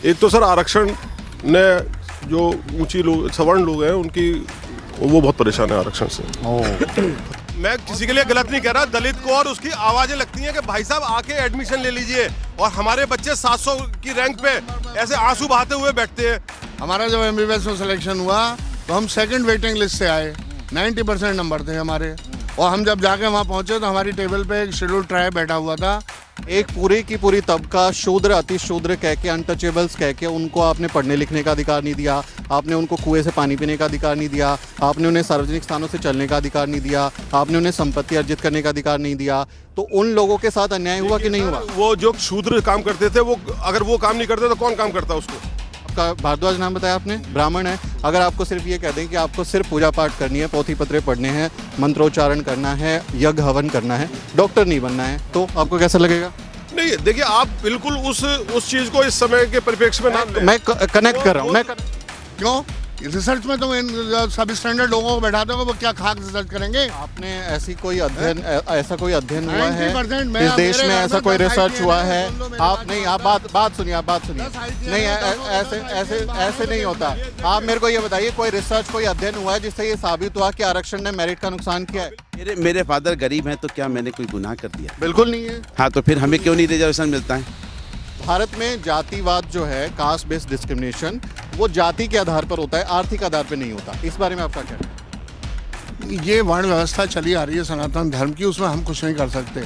एक तो सर आरक्षण ने जो ऊंची लोग सवर्ण लोग हैं उनकी वो बहुत परेशान है आरक्षण से। मैं किसी के लिए गलत नहीं कह रहा, दलित को और उसकी आवाजें लगती हैं कि भाई साहब आके एडमिशन ले लीजिए, और हमारे बच्चे 700 की रैंक पे ऐसे आंसू बहाते हुए बैठते हैं। हमारा जब MBBS में सिलेक्शन हुआ तो हम सेकंड वेटिंग लिस्ट से आए, 90% नंबर थे हमारे, और हम जब जाके वहाँ पहुंचे तो हमारी टेबल पे एक शेड्यूल ट्राइब बैठा हुआ था। एक पूरी की पूरी तबका शूद्र अति शूद्र कह के, अनटचेबल्स कह के उनको आपने पढ़ने लिखने का अधिकार नहीं दिया, आपने उनको कुएं से पानी पीने का अधिकार नहीं दिया, आपने उन्हें सार्वजनिक स्थानों से चलने का अधिकार नहीं दिया, आपने उन्हें संपत्ति अर्जित करने का अधिकार नहीं दिया। तो उन लोगों के साथ अन्याय हुआ कि नहीं हुआ? वो जो शूद्र काम करते थे वो अगर वो काम नहीं करते तो कौन काम करता उसको? आपका भारद्वाज नाम बताया आपने, ब्राह्मण है। अगर आपको सिर्फ ये कह दें कि आपको सिर्फ पूजा पाठ करनी है, पोथी पत्रे पढ़ने हैं, मंत्रोच्चारण करना है, यज्ञ हवन करना है, डॉक्टर नहीं बनना है, तो आपको कैसा लगेगा? नहीं, देखिए आप बिल्कुल उस चीज को इस समय के परिप्रेक्ष्य में ना लें। मैं कनेक्ट कर रहा हूँ। क्यों? रिसर्च में तो इन सब स्टैंडर्ड लोगों को बैठाते हो, वो क्या खाक रिसर्च करेंगे? आपने ऐसा कोई अध्ययन हुआ है 90% इस देश में? ऐसा कोई रिसर्च IPL हुआ है, है? सुन लो मेरी आप नहीं, आप बात सुनिए, आप बात सुनिए। 10 IPL नहीं, है, ऐसे नहीं होता। आप मेरे को ये बताइए, कोई रिसर्च, कोई अध्ययन हुआ है जिससे ये साबित हुआ कि आरक्षण ने मेरिट का नुकसान किया है? मेरे फादर गरीब हैं तो क्या मैंने कोई गुनाह कर दिया? बिल्कुल नहीं है। हाँ, तो फिर हमें क्यों नहीं रिजर्वेशन मिलता है? भारत में जातिवाद जो है, कास्ट बेस्ड डिस्क्रिमिनेशन, वो जाति के आधार पर होता है, आर्थिक आधार पर नहीं होता। इस बारे में आपका क्या कहना है? ये वर्ण व्यवस्था चली आ रही है सनातन धर्म की, उसमें हम कुछ नहीं कर सकते।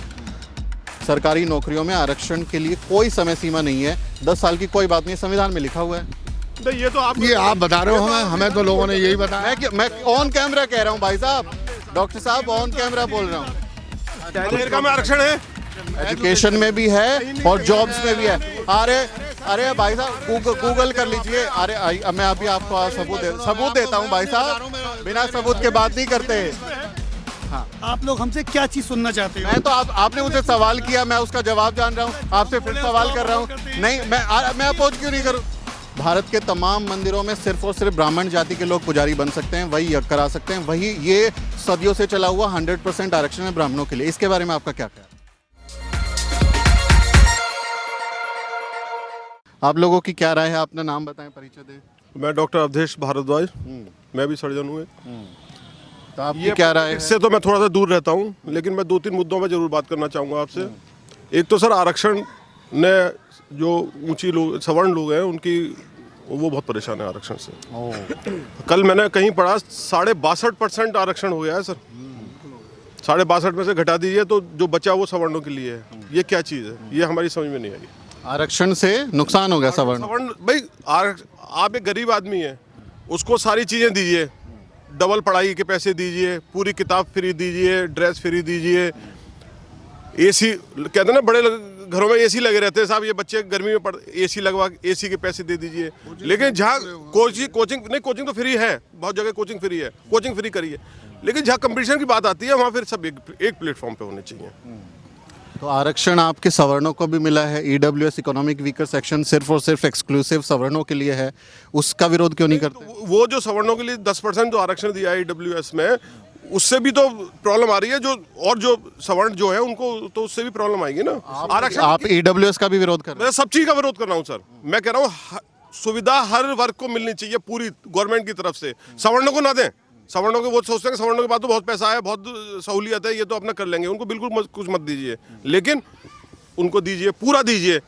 सरकारी नौकरियों में आरक्षण के लिए कोई समय सीमा नहीं है, 10 साल की कोई बात नहीं, संविधान में लिखा हुआ है। नहीं, ये आप बता रहे हो हमें तो लोगों ने यही बताया। मैं ऑन कैमरा कह रहा हूँ भाई साहब, डॉक्टर साहब ऑन कैमरा बोल रहा हूँ। अमेरिका में आरक्षण है, एजुकेशन में भी है और जॉब्स में भी है। अरे भाई साहब गूगल कर लीजिए। मैं अभी आपको सबूत देता हूँ भाई साहब, बिना सबूत के बात नहीं करते। हाँ, आप लोग हमसे क्या चीज सुनना चाहते हो? मैं तो आपने मुझसे सवाल किया, मैं उसका जवाब जान रहा हूँ, आपसे फिर सवाल कर रहा हूँ। नहीं, मैं अपोज क्यों नहीं करूँ? भारत के तमाम मंदिरों में सिर्फ और सिर्फ ब्राह्मण जाति के लोग पुजारी बन सकते हैं, वही यज्ञ करा सकते हैं, वही ये सदियों से चला हुआ 100% आरक्षण है ब्राह्मणों के लिए। इसके बारे में आपका क्या ख्याल है? आप लोगों की क्या राय है? अपना नाम बताएं, परिचय दें। मैं डॉक्टर अवधेश भारद्वाज, मैं भी सर्जन हूँ। तो आपकी क्या राय है? इससे तो मैं थोड़ा सा दूर रहता हूँ, लेकिन मैं 2-3 मुद्दों में जरूर बात करना चाहूँगा आपसे। एक तो सर आरक्षण ने जो ऊंची लोग सवर्ण लोग हैं उनकी वो बहुत परेशान है आरक्षण से। कल मैंने कहीं पढ़ा 62.5% आरक्षण हो गया है सर। 62.5 में से घटा दीजिए तो जो बचा वो सवर्णों के लिए है। ये क्या चीज़ है, ये हमारी समझ में नहीं आई। आरक्षण से नुकसान हो गया सवर्ण भाई। आप एक गरीब आदमी है, उसको सारी चीज़ें दीजिए, डबल पढ़ाई के पैसे दीजिए, पूरी किताब फ्री दीजिए, ड्रेस फ्री दीजिए, एसी कहते हैं ना, बड़े घरों में एसी लगे रहते हैं साहब, ये बच्चे गर्मी में एसी लगवा एसी के पैसे दे दीजिए। लेकिन जहाँ कोचिंग तो फ्री है, बहुत जगह कोचिंग फ्री है, कोचिंग फ्री करिए। लेकिन जहाँ कंपटीशन की बात आती है वहाँ फिर सब एक प्लेटफॉर्म पे होने चाहिए। तो आरक्षण आपके सवर्णों को भी मिला है, EWS इकोनॉमिक वीकर सेक्शन सिर्फ और सिर्फ एक्सक्लूसिव सवर्णों के लिए है, उसका विरोध क्यों नहीं करते? वो जो सवर्णों के लिए 10% जो आरक्षण दिया है EWS में, उससे भी तो प्रॉब्लम आ रही है। जो सवर्ण जो है उनको तो उससे भी प्रॉब्लम आएगी ना। आरक्षण आप EWS का भी विरोध कर रहे हैं? मैं सब चीज का विरोध कर रहा हूँ सर। मैं कह रहा हूँ सुविधा हर वर्ग को मिलनी चाहिए पूरी गवर्नमेंट की तरफ से, सवर्णों को ना दें। सवर्णों के वो सोचते हैं सवर्णों के बाद तो बहुत पैसा है, बहुत सहूलियत है, ये तो अपना कर लेंगे, उनको बिल्कुल कुछ मत दीजिए, लेकिन उनको दीजिए, पूरा दीजिए।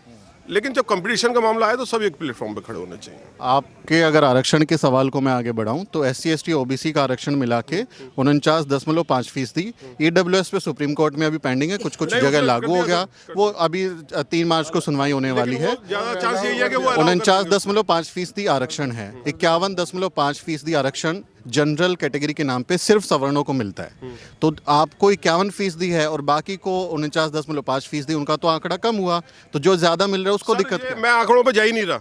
लेकिन जब कंपटीशन का मामला आए तो सब एक प्लेटफॉर्म पे खड़े होने चाहिए। आपके अगर आरक्षण के सवाल को मैं आगे बढ़ाऊं तो SC ST OBC का आरक्षण मिला के 49.5% EWS पे सुप्रीम कोर्ट में अभी पेंडिंग है, कुछ जगह लागू हो गया, वो अभी 3 मार्च को सुनवाई होने वाली है। 49.5% आरक्षण है, 51.5% आरक्षण जनरल कैटेगरी के नाम पे सिर्फ सवर्णों को मिलता है। तो आपको 51% है और बाकी को 49.5%, उनका तो आंकड़ा कम हुआ, तो जो ज्यादा मिल रहा है उसको दिक्कत है। मैं आंकड़ों पे जा ही नहीं रहा,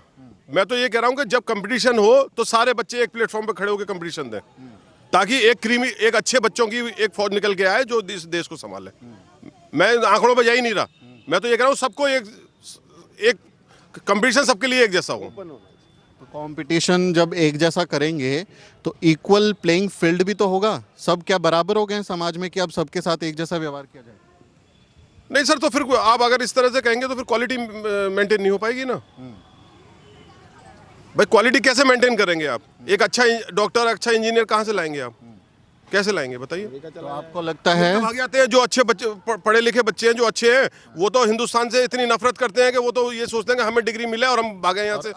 मैं तो ये कह रहा हूँ कि जब कंपटीशन हो तो सारे बच्चे एक प्लेटफॉर्म पे खड़े होकर कंपटीशन दें, ताकि एक अच्छे बच्चों की एक फौज निकल के आए जो इस देश को संभाले। मैं आंकड़ों पे जा ही नहीं रहा, मैं तो ये कह रहा हूँ सबको एक कंपटीशन सबके लिए एक जैसा हो। तो कंपटीशन जब एक जैसा करेंगे तो इक्वल प्लेइंग फील्ड भी तो होगा। सब क्या बराबर हो गए हैं समाज में कि अब सबके साथ एक जैसा व्यवहार किया जाए? नहीं सर, तो फिर आप अगर इस तरह से कहेंगे तो फिर क्वालिटी मेंटेन नहीं हो पाएगी ना। भाई क्वालिटी कैसे मेंटेन करेंगे आप? एक अच्छा डॉक्टर, अच्छा इंजीनियर कहाँ से लाएंगे आप? कैसे लाएंगे बताइए? तो आपको लगता है भाग जाते हैं जो अच्छे बच्चे, पढ़े लिखे बच्चे हैं, जो अच्छे हैं, वो तो हिंदुस्तान से इतनी नफरत करते हैं कि वो तो ये सोचते हैं कि हमें डिग्री मिले और हम भागे यहाँ से।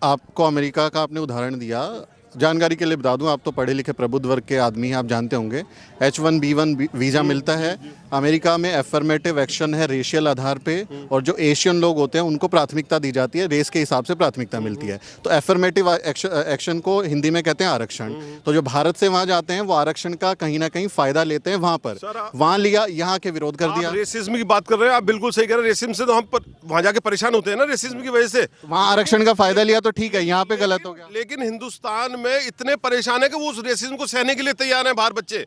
आपको अमेरिका का आपने उदाहरण दिया, जानकारी के लिए बता दूं, आप तो पढ़े लिखे प्रबुद्ध वर्ग के आदमी हैं, आप जानते होंगे H1B1 वीज़ा मिलता है अमेरिका में। एफर्मेटिव एक्शन है रेशियल आधार पे, और जो एशियन लोग होते हैं उनको प्राथमिकता दी जाती है, रेस के हिसाब से प्राथमिकता मिलती है। तो एफर्मेटिव एक्शन को हिंदी में कहते हैं आरक्षण। तो जो भारत से वहाँ जाते हैं वो आरक्षण का कहीं ना कहीं फायदा लेते हैं वहाँ पर, वहाँ लिया, यहाँ के विरोध कर दिया। रेसिज्म की बात कर रहे हैं आप, बिल्कुल सही कह रहे हैं। रेसिज्म से तो हम वहाँ जाके परेशान होते हैं ना, रेसिज्म की वजह से। वहाँ आरक्षण का फायदा लिया तो ठीक है, यहाँ पे गलत हो गया। लेकिन हिंदुस्तान में इतने परेशान है कि वो उस रेसिज्म को सहने के लिए तैयार हैं बाहर बच्चे।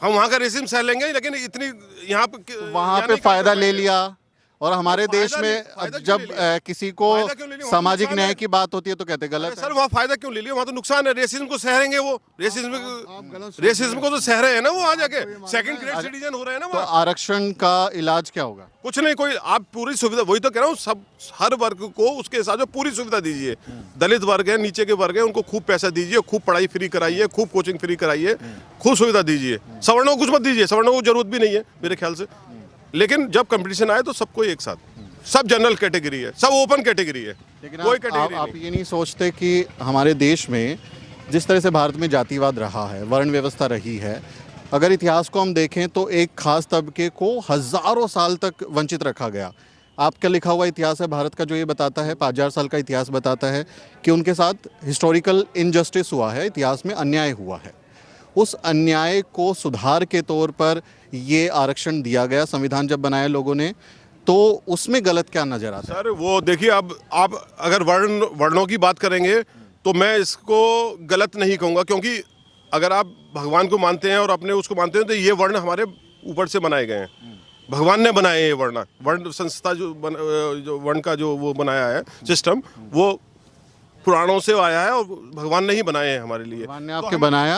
हम वहाँ का रेसिज्म सह लेंगे, लेकिन इतनी यहाँ पे वहाँ पे फायदा ले लिया। और हमारे देश में जब किसी को सामाजिक न्याय की बात होती है तो कहते गलत है। सर वहाँ फायदा क्यों ले लिया? वहाँ तो नुकसान है। रेसिज्म को सह रहेंगे वो, रेसिज्म को तो सह रहे हैं ना वो, आ जाके सेकंड ग्रेड सिटीजन हो रहे हैं ना तो वहाँ। आरक्षण का इलाज क्या होगा? कुछ नहीं, कोई आप पूरी सुविधा, वही तो कह रहा हूँ, सब हर वर्ग को उसके हिसाब से पूरी सुविधा दीजिए। दलित वर्ग है, नीचे के वर्ग है, उनको खूब पैसा दीजिए, खूब पढ़ाई फ्री कराइए, खूब कोचिंग फ्री कराइए, खूब सुविधा दीजिए। सवर्णों को कुछ मत दीजिए, सवर्णों को जरूरत भी नहीं है मेरे ख्याल से। लेकिन जब कंपटीशन आए तो सबको एक साथ, सब जनरल कैटेगरी है, सब ओपन कैटेगरी है, लेकिन कोई आप कैटेगरी ये नहीं सोचते कि हमारे देश में जिस तरह से भारत में जातिवाद रहा है, वर्ण व्यवस्था रही है, अगर इतिहास को हम देखें तो एक खास तबके को हजारों साल तक वंचित रखा गया। आपका लिखा हुआ इतिहास है भारत का जो ये बताता है, 5000 साल का इतिहास बताता है कि उनके साथ हिस्टोरिकल इनजस्टिस हुआ है, इतिहास में अन्याय हुआ है। उस अन्याय को सुधार के तौर पर ये आरक्षण दिया गया, संविधान जब बनाया लोगों ने, तो उसमें गलत क्या नजर आता है? सर वो देखिए, अब आप अगर वर्णों की बात करेंगे तो मैं इसको गलत नहीं कहूँगा, क्योंकि अगर आप भगवान को मानते हैं और अपने उसको मानते हैं तो ये वर्ण हमारे ऊपर से बनाए गए हैं, भगवान ने बनाए ये वर्ण संस्था जो वर्ण का जो वो बनाया है सिस्टम, वो पुराणों से आया है और भगवान ने ही बनाए हैं हमारे लिए। भगवान ने आपके बनाया,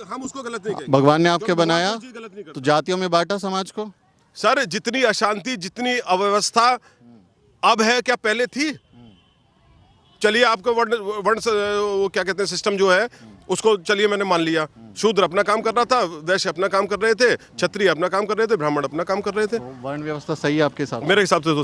हम उसको गलत नहीं कहेंगे। भगवान ने आपके भगवान बनाया कोई चीज़ गलत नहीं करता। तो जातियों में बांटा समाज को। सर जितनी अशांति, जितनी अव्यवस्था अब है, क्या पहले थी? चलिए आपका वर्ण वो क्या कहते हैं सिस्टम जो है उसको चलिए मैंने मान लिया, शूद्र अपना काम कर रहा था, वैश्य अपना काम कर रहे थे, क्षत्रिय अपना काम कर रहे थे, ब्राह्मण अपना काम कर रहे थे। वर्ण व्यवस्था सही है आपके साथ? मेरे हिसाब से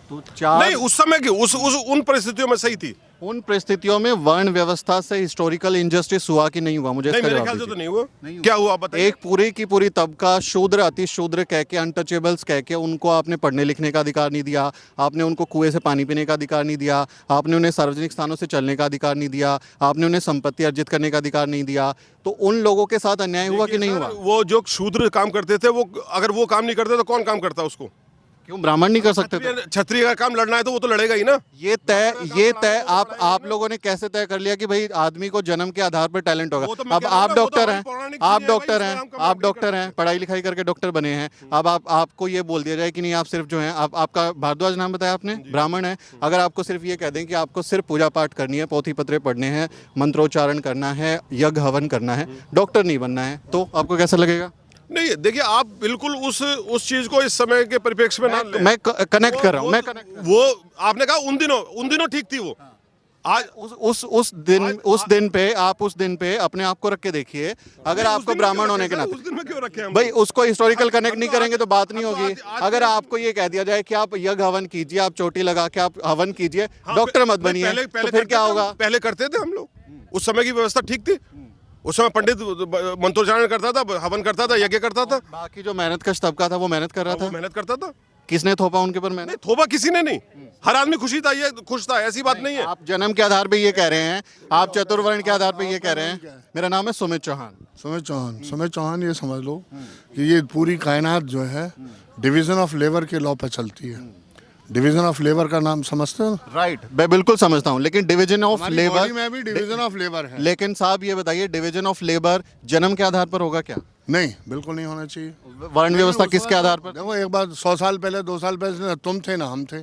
तो चार नहीं, उस समय की उन परिस्थितियों में सही थी। उन परिस्थितियों में वर्ण व्यवस्था से हिस्टोरिकल इंजस्टिस हुआ कि नहीं हुआ? मुझे नहीं, इसका मेरे जवाब ख्याल से तो दीजिए। नहीं हुआ। क्या हुआ बताइए? एक पूरी की पूरी तबका शूद्र, अति शूद्र कह के, अनटचेबल्स कह के, उनको आपने पढ़ने लिखने का अधिकार नहीं दिया, आपने उनको कुएं से पानी पीने का अधिकार नहीं दिया, आपने उन्हें सार्वजनिक स्थानों से चलने का अधिकार नहीं दिया, आपने उन्हें संपत्ति अर्जित करने का अधिकार नहीं दिया। तो उन लोगों के साथ अन्याय हुआ कि नहीं हुआ? वो जो शूद्र काम करते थे, वो अगर वो काम नहीं करते तो कौन काम करता उसको? क्यों ब्राह्मण नहीं कर सकते थे? क्षत्रिय का काम लड़ना है तो वो तो लड़ेगा ही ना। ये तय आप लोगों ने कैसे तय कर लिया कि भाई आदमी को जन्म के आधार पर टैलेंट होगा? अब आप डॉक्टर हैं, आप डॉक्टर हैं, पढ़ाई लिखाई करके डॉक्टर बने हैं। अब आपको ये बोल दिया जाए कि नहीं, आप सिर्फ जो है, आपका भारद्वाज नाम बताया आपने, ब्राह्मण है, अगर आपको सिर्फ ये कह दें कि आपको सिर्फ पूजा पाठ करनी है, पोथी पत्रे पढ़ने हैं, मंत्रोच्चारण करना है, यज्ञ हवन करना है, डॉक्टर नहीं बनना है, तो आपको कैसा लगेगा? नहीं, देखिए आप बिल्कुल उस चीज को इस समय के परिप्रेक्ष्य में ना लें। मैं कनेक्ट कर रहा हूँ, वो आपने कहा उन दिनों ठीक थी वो। आज उस दिन पे अपने आप को रख के देखिए, अगर आपको ब्राह्मण होने के नाते, उस दिन में क्यों रखे हम? भाई उसको हिस्टोरिकल कनेक्ट नहीं करेंगे तो बात नहीं होगी। अगर आपको ये कह दिया जाए कि आप यज्ञ हवन कीजिए, आप चोटी लगा के आप हवन कीजिए, डॉक्टर मत बनिए, तो फिर क्या होगा? पहले करते थे हम लोग, उस समय की व्यवस्था ठीक थी। उस समय पंडित मंत्रोच्चारण करता था, हवन करता था, यज्ञ करता था। बाकी जो मेहनत कश तबका था वो मेहनत कर रहा था। मेहनत करता था। किसने थोपा उनके ऊपर मेहनत? नहीं, थोपा किसी ने नहीं, हर आदमी खुश था, ऐसी बात नहीं है। आप जन्म के आधार पे ये कह रहे हैं, आप चतुर्वर्ण के आधार पे ये कह रहे हैं। मेरा नाम है सुमित चौहान। सुमित चौहान ये समझ लो कि ये पूरी कायनात जो है डिवीजन ऑफ लेबर के लॉ पे चलती है। डिवीजन ऑफ लेबर का नाम समझते हो? राइट, मैं बिल्कुल समझता हूँ, लेकिन डिवीजन ऑफ लेबर में भी डिवीजन ऑफ लेबर है। लेकिन साहब ये बताइए, डिवीजन ऑफ लेबर जन्म के आधार पर होगा क्या? नहीं, बिल्कुल नहीं होना चाहिए। वर्ण व्यवस्था किसके आधार पर? देखो, एक बात 100 साल पहले, 2 साल पहले तुम थे ना हम थे।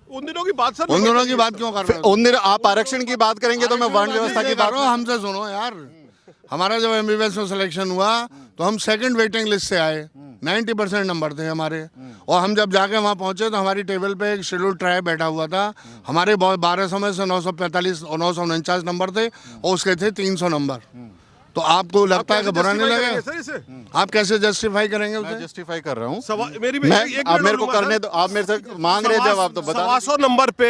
उन दिनों की बात सर, उन दिनों की बात क्यों कर रहे हो? उन दिन आप आरक्षण की बात करेंगे तो मैं वर्ण व्यवस्था की बात करो, हमसे सुनो यार। हमारा जब एमबीबीएस में सिलेक्शन हुआ तो हम सेकंड वेटिंग लिस्ट से आए, 90% नंबर थे हमारे। और हम जब जाके वहाँ पहुँचे तो हमारी टेबल पे एक शेड्यूल ट्राइब बैठा हुआ था। हमारे 1200 में से 945 और 949 नंबर थे और उसके थे 300 नंबर। तो आपको लगता है कि बुरा नहीं लगेगा? सर इसे आप कैसे जस्टिफाई करेंगे मैं उसे? जस्टिफाई कर रहा हूँ। मेरी मैं एक आप मिनट मेरे को लूंगा, करने सर। दो, आप मेरे से मांग रहे हैं जब आप तो बता 100 नंबर पे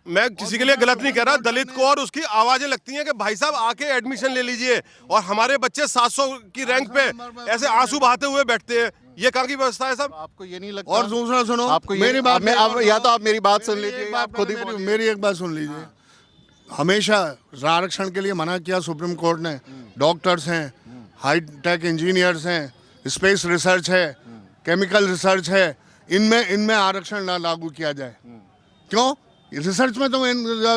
मैं किसी के लिए गलत नहीं कह रहा, दलित को और उसकी आवाजें लगती हैं कि भाई साहब आके एडमिशन ले लीजिए, और हमारे बच्चे 700 की रैंक पे ऐसे आंसू बहाते हुए बैठते हैं। ये कहाँ की व्यवस्था है साहब? आपको ये नहीं लगता? और दूसरा सुनो, आपको ये मेरी बात या तो आप मेरी बात सुन लीजिए, आप खुद ही बोलिए। मेरी एक बात सुन लीजिए। हमेशा आरक्षण के लिए मना किया सुप्रीम कोर्ट ने। डॉक्टर्स हैं, हाई टेक इंजीनियर्स हैं, स्पेस रिसर्च है, केमिकल रिसर्च है, इनमें आरक्षण ना लागू किया जाए। क्यों? रिसर्च में तो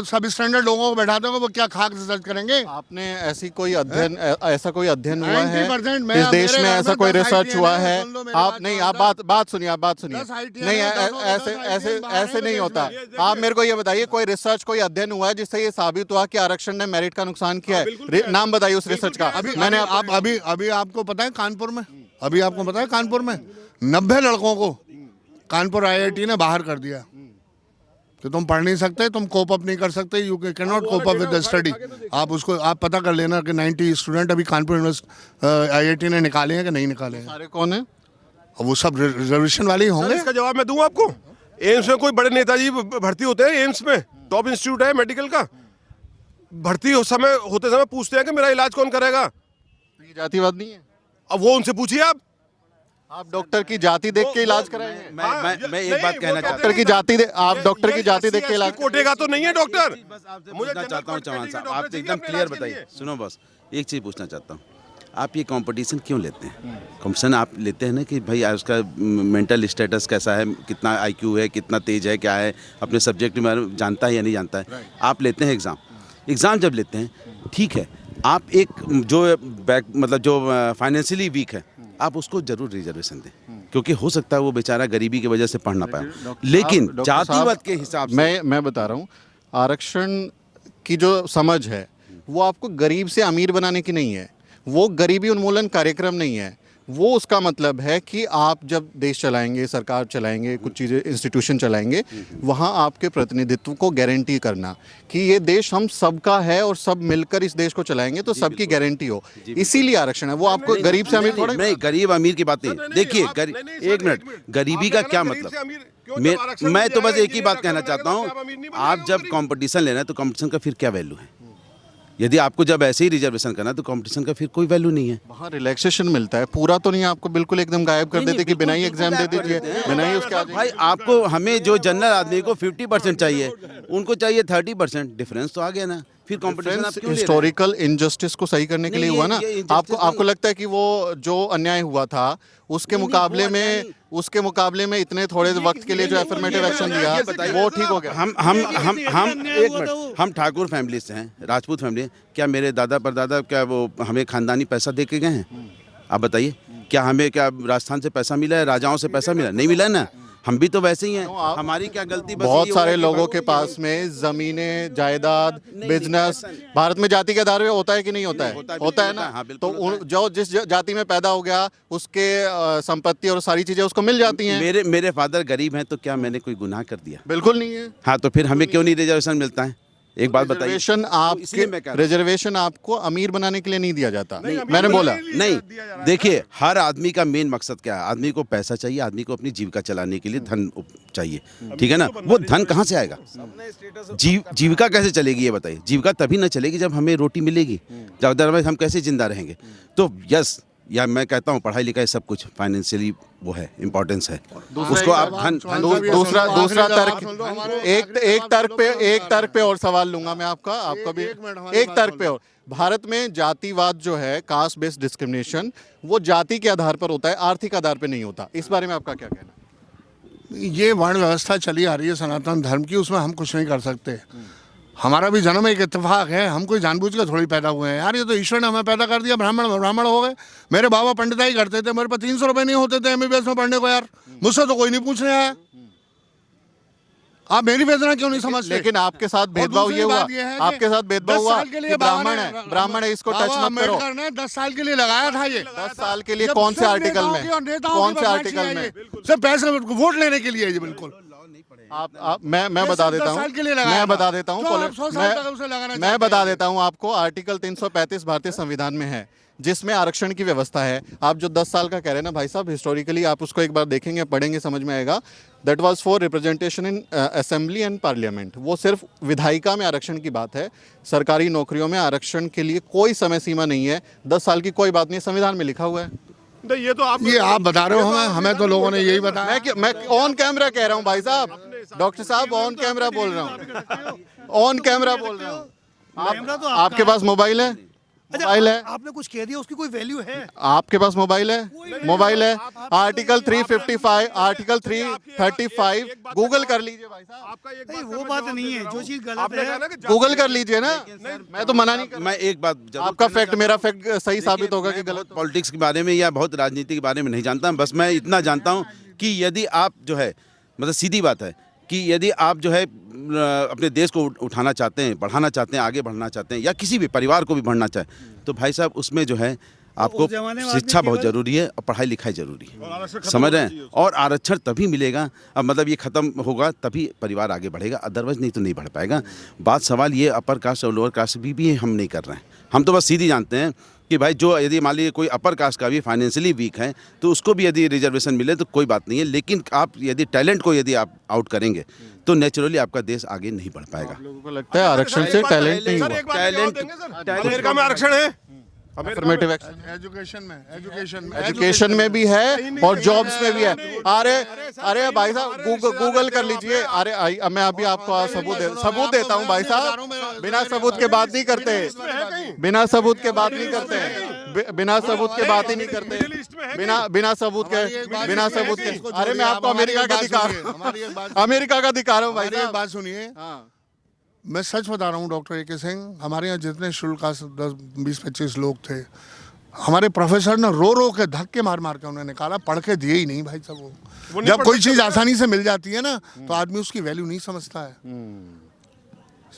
सब स्टैंडर्ड लोगों को बैठाते हो, वो क्या खाक रिसर्च करेंगे? आपने ऐसी कोई अध्ययन ऐसा कोई अध्ययन हुआ है 90% इस देश मेरे में? घर ऐसा में कोई 10 रिसर्च ITN हुआ है, है? सुन लो मेरी आप बात, नहीं, 10 आप बात सुनिए, आप बात सुनिए। 10 ITN नहीं, है, 10 ऐसे ITN ऐसे बाहर ऐसे है नहीं तो होता। देश आप मेरे को ये बताइए, कोई रिसर्च, कोई अध्ययन हुआ है जिससे ये साबित हुआ कि आरक्षण ने मेरिट का नुकसान किया है? नाम बताइए उस रिसर्च का। मैंने अभी आपको पता है कानपुर में, अभी आपको पता है कानपुर में 90 लड़कों को कानपुर आईआईटी ने बाहर कर दिया कि तुम पढ़ नहीं सकते, तुम कोप अप नहीं कर सकते, you can not cope up with the study. आप पता कर लेना कि 90 स्टूडेंट अभी कानपुर आईआईटी ने निकाले हैं कि नहीं निकाले हैं। सारे कौन है? अब वो सब रिजर्वेशन वाले ही सर, होंगे। इसका जवाब मैं दूं आपको। एम्स में कोई बड़े नेताजी भर्ती होते हैं, एम्स में टॉप इंस्टीट्यूट है मेडिकल का, भर्ती होते समय पूछते हैं कि मेरा इलाज कौन करेगा? तो ये जातिवाद नहीं है? अब वो उनसे पूछिए आप डॉक्टर की जाति देख के इलाज कराएंगे? मैं एक बात कहना चाहता डॉक्टर की जाति आप डॉक्टर की जाति देख के इलाज कोटे का तो नहीं है डॉक्टर। हूँ। मुझे पूछना चाहता हूँ चौहान साहब, आप डॉक्टर एकदम चाहिए क्लियर इलाज के बताइए। लिए। सुनो बस, एक चीज़ पूछना चाहता हूँ, आप ये कंपटीशन क्यों लेते हैं? कंपटीशन आप लेते हैं ना कि भाई उसका मेंटल स्टेटस कैसा है, कितना आईक्यू है, कितना तेज है, क्या है, अपने सब्जेक्ट के बारे में जानता है या नहीं जानता है। आप लेते हैं एग्ज़ाम जब लेते हैं, ठीक है, आप एक जो मतलब जो फाइनेंशियली वीक है, आप उसको जरूर रिजर्वेशन दें, क्योंकि हो सकता है वो बेचारा गरीबी की वजह से पढ़ ना पाए। लेकिन जातिवाद के हिसाब से मैं बता रहा हूँ, आरक्षण की जो समझ है वो आपको गरीब से अमीर बनाने की नहीं है, वो गरीबी उन्मूलन कार्यक्रम नहीं है। वो उसका मतलब है कि आप जब देश चलाएंगे, सरकार चलाएंगे, कुछ चीज़ें इंस्टीट्यूशन चलाएंगे, वहाँ आपके प्रतिनिधित्व को गारंटी करना कि ये देश हम सबका है और सब मिलकर इस देश को चलाएंगे तो सबकी गारंटी हो, इसीलिए आरक्षण है। वो आपको गरीब से अमीर थोड़ा नहीं, गरीब अमीर की बात नहीं। देखिए एक मिनट, गरीबी का क्या मतलब? मैं तो बस एक ही बात कहना चाहता हूँ, आप जब कंपटीशन ले रहे हैं तो कंपटीशन का फिर क्या वैल्यू है? यदि आपको जब ऐसे ही रिजर्वेशन करना है तो कंपटीशन का फिर कोई वैल्यू नहीं है। वहाँ रिलैक्सेशन मिलता है, पूरा तो नहीं आपको बिल्कुल एकदम गायब कर देते कि बिना ही एग्जाम दे दीजिए, बिना ही उसके आगे। भाई आपको, हमें जो जनरल आदमी को 50% चाहिए, उनको चाहिए 30%, डिफरेंस तो आ गया ना। फिर कंपटीशन आप क्यों ले रहे हैं? हिस्टोरिकल इनजस्टिस को सही करने के लिए नहीं, हुआ ना। ये injustice आपको लगता है कि वो जो अन्याय हुआ था उसके मुकाबले में इतने थोड़े वक्त के लिए जो एफर्मेटिव एक्शन दिया वो ठीक हो गया? एक मिनट, हम ठाकुर फैमिली से हैं, राजपूत फैमिली है। क्या मेरे दादा परदादा क्या वो हमें खानदानी पैसा दे के गए हैं? आप बताइए, क्या हमें क्या राजस्थान से पैसा मिला है, राजाओं से पैसा मिला? नहीं मिला ना। हम भी तो वैसे ही हैं, हमारी क्या गलती? बस बहुत ये सारे होगा कि लोगों के पास में जमीनें, जायदाद, बिजनेस भारत में जाति के आधार पे होता है कि नहीं होता है? होता है ना। हाँ, तो बिल्कुल होता है। जो जिस जाति में पैदा हो गया उसके संपत्ति और सारी चीजें उसको मिल जाती हैं। मेरे फादर गरीब हैं तो क्या मैंने कोई गुनाह कर दिया? बिल्कुल नहीं है। हाँ, तो फिर हमें क्यों नहीं रिजर्वेशन मिलता है? एक बात बताइए। रिजर्वेशन आपको अमीर बनाने के लिए नहीं दिया जाता। मैंने बोला नहीं, देखिए हर आदमी का मेन मकसद क्या है? आदमी को पैसा चाहिए, आदमी को अपनी जीविका चलाने के लिए धन चाहिए, ठीक है ना। वो धन कहाँ से आएगा? जीविका कैसे चलेगी ये बताइए? जीविका तभी ना चलेगी जब हमें रोटी मिलेगी, जब अदरवाइज हम कैसे जिंदा रहेंगे? तो यस, या मैं कहता हूँ पढ़ाई लिखाई सब कुछ फाइनेंशियली वो है, इम्पोर्टेंस है उसको। आप दूसरा तर्क, एक तर्क पे और सवाल लूंगा मैं आपका भी एक तर्क पे और। भारत में जातिवाद जो है, कास्ट बेस्ड डिस्क्रिमिनेशन, वो जाति के आधार पर होता है, आर्थिक आधार पर नहीं होता। इस बारे में आपका क्या कहना? ये वर्ण व्यवस्था चली आ रही है सनातन धर्म की, उसमें हम कुछ नहीं कर सकते। हमारा भी जन्म एक इत्तेफाक है, हम कोई जानबूझ कर थोड़ी पैदा हुए हैं यार। ये तो ईश्वर ने हमें पैदा कर दिया, ब्राह्मण हो गए। मेरे बाबा पंडिताई करते थे, मेरे पास 300 रुपये नहीं होते थे एमबीबीएस में पढ़ने को यार। मुझसे तो कोई नहीं पूछने आया। आप मेरी वेदना क्यों नहीं समझते? लेकिन आपके साथ भेदभाव दूसरी ये हुआ, बात ये है कि आपके साथ भेदभाव 10 हुआ साल के लिए कि बाबा ब्राह्मण है इसको टच मत करो। अम्बेडकर ने 10 साल के लिए लगाया था ये। 10 साल के लिए जब कौन से सिर्फ आर्टिकल नेताओं में, की और नेताओं कौन की से बदमाशी आर्टिकल है में? ये। सिर्फ पैसे वोट लेने के लिए है ये बिल्कुल। आप मैं बता देता 10 हूँ, साल के लिए लगाया मैं था। बता देता हूँ, जो आप 100 साल तक उसे लगाना मैं चाहते बता हैं। देता हूँ आपको। आर्टिकल 335 भारतीय संविधान में है जिसमें आरक्षण की व्यवस्था है। आप जो 10 साल का कह रहे हैं ना भाई साहब, हिस्टोरिकली आप उसको एक बार देखेंगे, पढ़ेंगे, समझ में आएगा। That was for representation in assembly and parliament. वो सिर्फ विधायिका में आरक्षण की बात है। सरकारी नौकरियों में आरक्षण के लिए कोई समय सीमा नहीं है। 10 साल की कोई बात नहीं, संविधान में लिखा हुआ है। नहीं, ये आप बता रहे हो हमें तो लोगों ने यही बताया। मैं ऑन कैमरा कह रहा हूँ भाई साहब, डॉक्टर साहब ऑन कैमरा बोल रहा हूँ, ऑन कैमरा बोल रहा हूँ। कैमरा तो आपके पास मोबाइल है? मोबाइल है? आपने कुछ कह दिया, उसकी कोई वैल्यू है? आपके पास मोबाइल है? मोबाइल है? आर्टिकल 355, आर्टिकल 335 गूगल कर लीजिए भाई साहब। नहीं, वो बात नहीं है। जो चीज गलत है गूगल कर लीजिए ना, मैं तो मना नहीं कर। मैं एक बात जरूर आपका कहना फैक्ट मेरा फैक्ट सही साबित होगा कि गलत। पॉलिटिक्स के बारे में या बहुत राजनीति के बारे में नहीं जानता। बस मैं इतना जानता हूँ कि यदि आप जो है, मतलब सीधी बात है कि यदि आप जो है अपने देश को उठाना चाहते हैं, बढ़ाना चाहते हैं, आगे बढ़ना चाहते हैं, या किसी भी परिवार को भी बढ़ना चाहे, तो भाई साहब उसमें जो है आपको उस जमाने में शिक्षा आदमी बहुत केवल- जरूरी है और पढ़ाई लिखाई जरूरी है, समझ रहे हैं? और आरक्षण तभी मिलेगा, अब मतलब ये खत्म होगा तभी परिवार आगे बढ़ेगा, अदरवाइज नहीं तो नहीं बढ़ पाएगा। बात सवाल ये अपर कास्ट और लोअर कास्ट भी हम नहीं कर रहे हैं। हम तो बस सीधी जानते हैं कि भाई जो यदि मान लीजिए कोई अपर कास्ट का भी फाइनेंशियली वीक है तो उसको भी यदि रिजर्वेशन मिले तो कोई बात नहीं है, लेकिन आप यदि टैलेंट को यदि आप आउट करेंगे तो नेचुरली आपका देश आगे नहीं बढ़ पाएगा। लोगों को लगता है आरक्षण से टैलेंट नहीं हुआ। अमेरिका में आरक्षण है, अफर्मेटिव एक्शन एजुकेशन में भी है और जॉब्स में भी है। अरे भाई साहब गूगल कर लीजिए। मैं अभी आपको सबूत देता हूँ भाई साहब। बिना सबूत के बात नहीं करते, बिना सबूत के बात नहीं करते, बिना सबूत के बात ही नहीं करते, बिना सबूत के। अरे मैं आपको अमेरिका का दिखा रहा हूँ भाई एक साहब। बात सुनिए, मैं सच बता रहा हूँ डॉक्टर ए के सिंह, हमारे यहाँ जितने शुल्क 10-20-25 लोग थे, हमारे प्रोफेसर ने रो के धक्के मार के उन्हें निकाला, पढ़ के दिए ही नहीं भाई साहब। वो जब कोई चीज आसानी से मिल जाती है ना तो आदमी उसकी वैल्यू नहीं समझता है।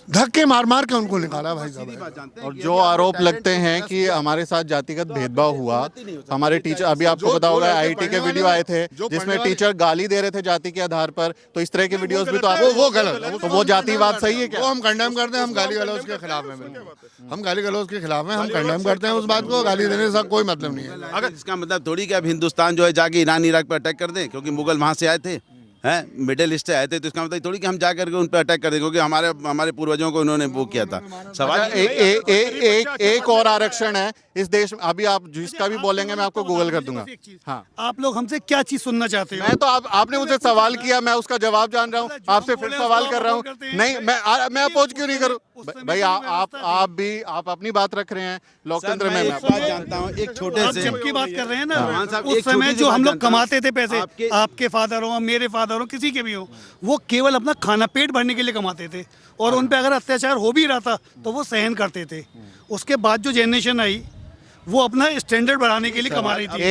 धक्के मार के उनको निकाला भाई साहब। और जो आरोप लगते हैं कि हमारे साथ जातिगत भेदभाव हुआ, हमारे टीचर, अभी आपको पता होगा आईटी के वीडियो आए थे जिसमें टीचर गाली दे रहे थे जाति के आधार पर, तो इस तरह के वीडियोस भी तो आपको, वो गलत, तो वो जातिवाद सही है वो क्या? हम कंडेम करते हैं, हम गाली गलौज के खिलाफ हैं, बिल्कुल हम गाली गलौज के खिलाफ हैं, हम कंडेम करते हैं उस बात को। गाली देने से कोई मतलब नहीं है। अगर इसका मतलब थोड़ी कि अब हिंदुस्तान जो है जाके ईरान इराक पर अटैक कर दें क्योंकि मुगल वहाँ से आए थे, हैं मिडिल ईस्ट से आए थे, तो इसका मतलब थोड़ी कि हम जा करके उन पर अटैक कर दें क्योंकि हमारे पूर्वजों को उन्होंने वो किया था। सवाल एक और आरक्षण है इस देश में। अभी आप जिसका भी बोलेंगे मैं आपको गूगल कर दूंगा। हाँ, आप लोग हमसे क्या चीज सुनना चाहते हो? मैं तो आपने मुझसे सवाल किया, मैं उसका जवाब जान रहा हूँ, आपसे फिर सवाल कर रहा हूँ। नहीं, मैं अपोज क्यों नहीं करूँ भाई? आप अपनी बात रख रहे हैं लोकतंत्र में। एक बात जानता हूँ, एक छोटे आप से जबकि बात कर रहे हैं हाँ ना, साहब, उस एक समय छोटी सी जो बात हम लोग जानता हूँ। कमाते थे पैसे, आपके फादर हो, मेरे फादर हो, किसी के भी हो, वो केवल अपना खाना पेट भरने के लिए कमाते थे और उन पे अगर अत्याचार हो भी रहा था तो वो सहन करते थे। उसके बाद जो जनरेशन आई वो अपना स्टैंडर्ड बढ़ाने के लिए कमा रही थी।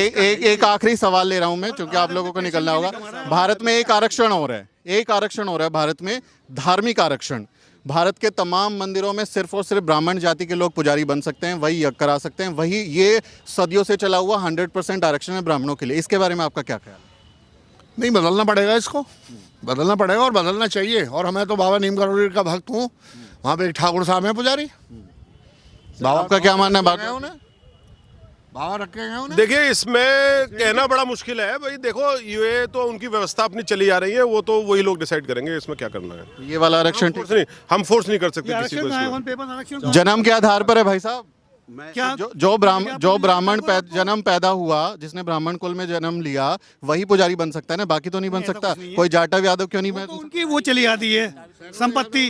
एक आखिरी सवाल ले रहा हूं मैं, क्योंकि आप लोगों को निकलना होगा। भारत में एक आरक्षण हो रहा है, एक आरक्षण हो रहा है भारत में, धार्मिक आरक्षण। भारत के तमाम मंदिरों में सिर्फ और सिर्फ ब्राह्मण जाति के लोग पुजारी बन सकते हैं, वही यज्ञ करा सकते हैं, वही ये सदियों से चला हुआ 100% आरक्षण है ब्राह्मणों के लिए। इसके बारे में आपका क्या ख्याल है? नहीं, बदलना पड़ेगा इसको, बदलना पड़ेगा और बदलना चाहिए। और हमें तो बाबा नीम करोड़ी का भक्त हूँ, वहाँ पे एक ठाकुर साहब हैं पुजारी। बाबा आपका क्या मानना है? बाबा रखे गए उन्हें। देखिए, इसमें कहना बड़ा मुश्किल है भाई। देखो, ये तो उनकी व्यवस्था अपनी चली आ रही है, वो तो वही लोग डिसाइड करेंगे इसमें क्या करना है। ये वाला आरक्षण हम फोर्स नहीं कर सकते किसी को आरक्षण इसमें। ऑन पेपर आरक्षण जन्म के आधार पर है भाई साहब। क्या जो ब्राह्मण जन्म पैदा हुआ, जिसने ब्राह्मण कुल में जन्म लिया, वही पुजारी बन सकता है ना, बाकी तो नहीं बन सकता। कोई जाटव यादव क्यों नहीं बन? तो उनकी वो चली आती है संपत्ति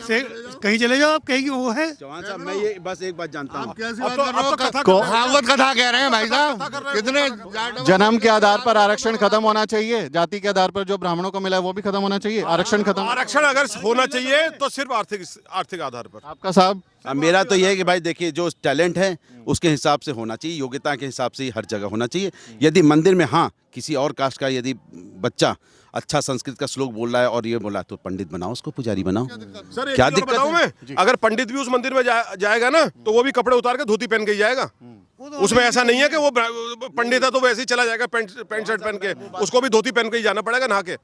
से, कहीं चले जाओ आप, कहीं वो है। चौहान साहब, मैं ये बस एक बात जानता हूँ, कहावत कथा कह रहे हैं भाई साहब। कितने जन्म के आधार पर आरक्षण खत्म होना चाहिए, जाति के आधार पर जो ब्राह्मणों को मिला है वो भी खत्म होना चाहिए। आरक्षण खत्म, आरक्षण अगर होना चाहिए तो सिर्फ आर्थिक आधार पर। आपका साहब? मेरा तो ये है कि भाई देखिए, जो टैलेंट है उसके हिसाब से होना चाहिए, योग्यता के हिसाब से ही हर जगह होना चाहिए। यदि मंदिर में हाँ किसी और कास्ट का यदि बच्चा अच्छा संस्कृत का श्लोक बोल रहा है और ये बोला, तो पंडित बनाओ उसको, पुजारी बनाओ। सर एक क्या चीज़ और दिक्कत बताऊं है? मैं, अगर पंडित भी उस मंदिर में जाएगा ना तो वो भी कपड़े उतार के धोती पहन के ही जाएगा। उसमें ऐसा नहीं है कि वो पंडित है तो वैसे ही चला जाएगा पैंट शर्ट पहन के, उसको भी धोती पहन के ही जाना पड़ेगा नहा के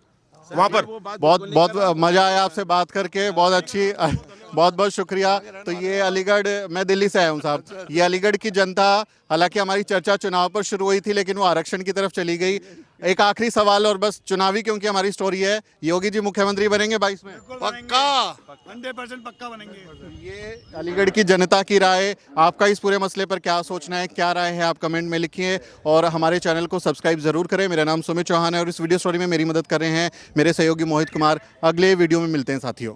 वहां पर। बहुत बहुत मजा आया आपसे बात करके, बहुत अच्छी, बहुत बहुत शुक्रिया। तो ये अलीगढ़, मैं दिल्ली से आया हूँ साहब, ये अलीगढ़ की जनता, हालांकि हमारी चर्चा चुनाव पर शुरू हुई थी लेकिन वो आरक्षण की तरफ चली गई। एक आखिरी सवाल और बस चुनावी, क्योंकि हमारी स्टोरी है, योगी जी मुख्यमंत्री बनेंगे 22 में? पक्का 100% पक्का बनेंगे। ये अलीगढ़ की जनता की राय, आपका इस पूरे मसले पर क्या सोचना है, क्या राय है, आप कमेंट में लिखिए और हमारे चैनल को सब्सक्राइब जरूर करें। मेरा नाम सुमित चौहान है और इस वीडियो स्टोरी में मेरी मदद कर रहे हैं मेरे सहयोगी मोहित कुमार। अगले वीडियो में मिलते हैं साथियों।